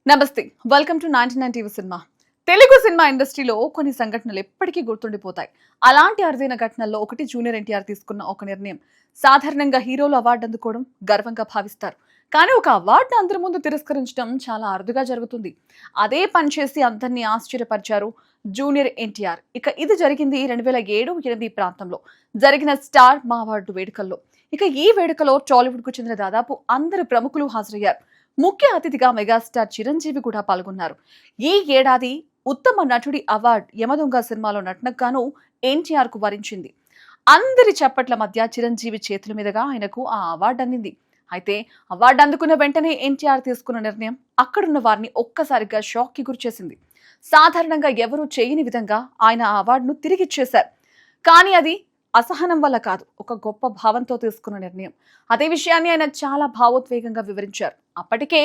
నమస్తే welcome to 99 TV cinema. Telugu cinema ఇండస్ట్రీలో కొన్ని సంఘటనలు ఎప్పటికీ గుర్తుండిపోతాయి. అలాంటి అరుదైన ఘటనల్లో ఒకటి జూనియర్ ఎన్టీఆర్ తీసుకున్న ఒక నిర్ణయం. సాధారణంగా హీరోలు అవార్డు అందుకోవడం గర్వంగా భావిస్తారు. కానీ ఒక అవార్డును అందరి ముందు తిరస్కరించడం చాలా అరుదుగా జరుగుతుంది. అదే పని చేసి అందరినీ ఆశ్చర్యపరిచారు జూనియర్ ఎన్టీఆర్. ఇక ఇది జరిగింది 2007-8 ప్రాంతంలో జరిగిన స్టార్ మా అవార్డు వేడుకల్లో. ఇక ఈ వేడుకలో టాలీవుడ్ కు చెందిన దాదాపు అందరు ప్రముఖులు హాజరయ్యారు. ముఖ్య అతిథిగా మెగాస్టార్ చిరంజీవి కూడా పాల్గొన్నారు. ఈ ఏడాది ఉత్తమ నటుడి అవార్డు యమదొంగ సినిమాలో నటనకు గాను ఎన్టీఆర్ కు వరించింది. అందరి చప్పట్ల మధ్య చిరంజీవి చేతుల మీదుగా ఆయనకు ఆ అవార్డు అందింది. అయితే అవార్డు అందుకున్న వెంటనే ఎన్టీఆర్ తీసుకున్న నిర్ణయం అక్కడున్న వారిని ఒక్కసారిగా షాక్ కి గురిచేసింది. సాధారణంగా ఎవరూ చేయని విధంగా ఆయన ఆ అవార్డును తిరిగిచ్చేశారు. కానీ అది అసహనం వల్ల కాదు, ఒక గొప్ప భావంతో తీసుకున్న నిర్ణయం. అదే విషయాన్ని ఆయన చాలా భావోద్వేగంగా వివరించారు. అప్పటికే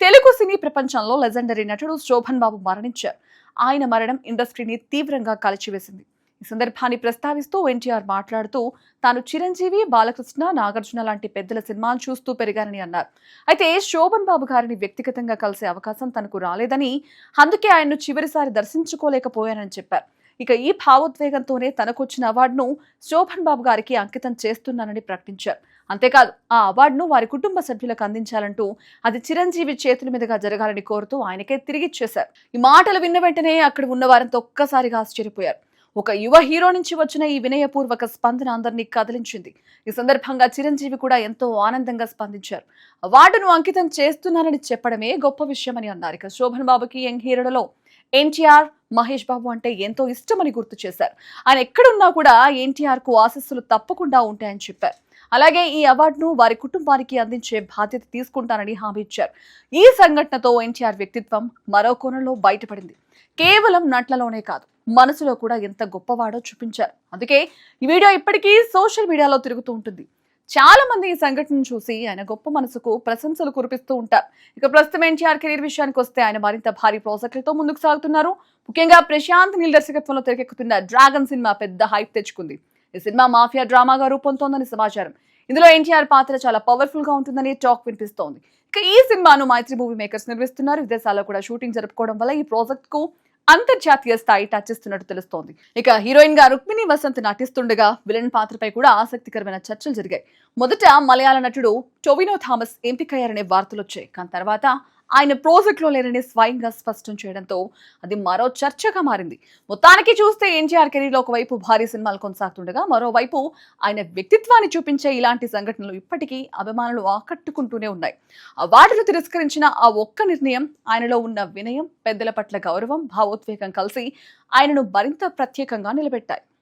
తెలుగు సినీ ప్రపంచంలో లెజెండరీ నటుడు శోభన్ బాబు మరణించారు. ఆయన మరణం ఇండస్ట్రీని తీవ్రంగా కలిచివేసింది. ఈ సందర్భాన్ని ప్రస్తావిస్తూ ఎన్టీఆర్ మాట్లాడుతూ తాను చిరంజీవి, బాలకృష్ణ, నాగార్జున లాంటి పెద్దల సినిమాలు చూస్తూ పెరిగారని అన్నారు. అయితే శోభన్ బాబు గారిని వ్యక్తిగతంగా కలిసే అవకాశం తనకు రాలేదని, అందుకే ఆయన్ను చివరిసారి దర్శించుకోలేకపోయానని చెప్పారు. ఇక ఈ భావోద్వేగంతోనే తనకొచ్చిన అవార్డును శోభన్ బాబు గారికి అంకితం చేస్తున్నానని ప్రకటించారు. అంతేకాదు ఆ అవార్డును వారి కుటుంబ సభ్యులకు అందించాలంటూ అది చిరంజీవి చేతుల మీదుగా జరగాలని కోరుతూ ఆయనకే తిరిగిచ్చేశారు. ఈ మాటలు విన్న వెంటనే అక్కడ ఉన్న వారంతా ఒక్కసారిగా ఆశ్చర్యపోయారు. ఒక యువ హీరో నుంచి వచ్చిన ఈ వినయపూర్వక స్పందన అందరినీ కదిలించింది. ఈ సందర్భంగా చిరంజీవి కూడా ఎంతో ఆనందంగా స్పందించారు. అవార్డును అంకితం చేస్తున్నానని చెప్పడమే గొప్ప విషయమని అన్నారు. ఇక శోభన్ బాబుకి యంగ్ హీరోలలో ఎన్టీఆర్, మహేష్ బాబు అంటే ఎంతో ఇష్టమని గుర్తు చేశారు. ఆయన ఎక్కడున్నా కూడా ఎన్టీఆర్ కు ఆశీస్సులు తప్పకుండా ఉంటాయని చెప్పారు. అలాగే ఈ అవార్డును వారి కుటుంబానికి అందించే బాధ్యత తీసుకుంటానని హామీ ఇచ్చారు. ఈ సంఘటనతో ఎన్టీఆర్ వ్యక్తిత్వం మరో కోణంలో బయటపడింది. కేవలం నటనలోనే కాదు, మనసులో కూడా ఎంత గొప్పవాడో చూపించారు. అందుకే ఈ వీడియో ఇప్పటికీ సోషల్ మీడియాలో తిరుగుతూ ఉంటుంది. చాలా మంది ఈ సంఘటనను చూసి ఆయన గొప్ప మనసుకు ప్రశంసలు కురిపిస్తూ ఉంటారు. ఇక ప్రస్తుతం ఎన్టీఆర్ కెరీర్ విషయానికి వస్తే ఆయన మరింత భారీ ప్రాజెక్టులతో ముందుకు సాగుతున్నారు. ముఖ్యంగా ప్రశాంత్ నీల్ దర్శకత్వంలో తెరకెక్కుతున్న డ్రాగన్ సినిమా పెద్ద హైప్ తెచ్చుకుంది. ఈ సినిమా మాఫియా డ్రామాగా రూపొందుతోందని సమాచారం. ఇందులో ఎన్టీఆర్ పాత్ర చాలా పవర్ఫుల్ గా ఉంటుందని టాక్ వినిపిస్తోంది. ఇక ఈ సినిమాను మైత్రి మూవీ మేకర్స్ నిర్మిస్తున్నారు. విదేశాల్లో కూడా షూటింగ్ జరుపుకోవడం వల్ల ఈ ప్రాజెక్ట్ కు అంతర్జాతీయ స్థాయి టచ్ ఇస్తున్నట్టు తెలుస్తోంది. ఇక హీరోయిన్ గా రుక్మిణి వసంత్ నటిస్తుండగా విలన్ పాత్రపై కూడా ఆసక్తికరమైన చర్చలు జరిగాయి. మొదట మలయాళ నటుడు టొవినో థామస్ ఎంపికయ్యారనే వార్తలు వచ్చాయి. కానీ తర్వాత ఆయన ప్రాజెక్ట్ లో లేరని స్వయంగా స్పష్టం చేయడంతో అది మరో చర్చగా మారింది. మొత్తానికి చూస్తే ఎన్టీఆర్ కెరీర్ లో ఒకవైపు భారీ సినిమాలు కొనసాగుతుండగా మరోవైపు ఆయన వ్యక్తిత్వాన్ని చూపించే ఇలాంటి సంఘటనలు ఇప్పటికీ అభిమానులు ఆకట్టుకుంటూనే ఉన్నాయి. అవార్డులు తిరస్కరించిన ఆ ఒక్క నిర్ణయం, ఆయనలో ఉన్న వినయం, పెద్దల పట్ల గౌరవం, భావోద్వేగం కలిసి ఆయనను మరింత ప్రత్యేకంగా నిలబెట్టాయి.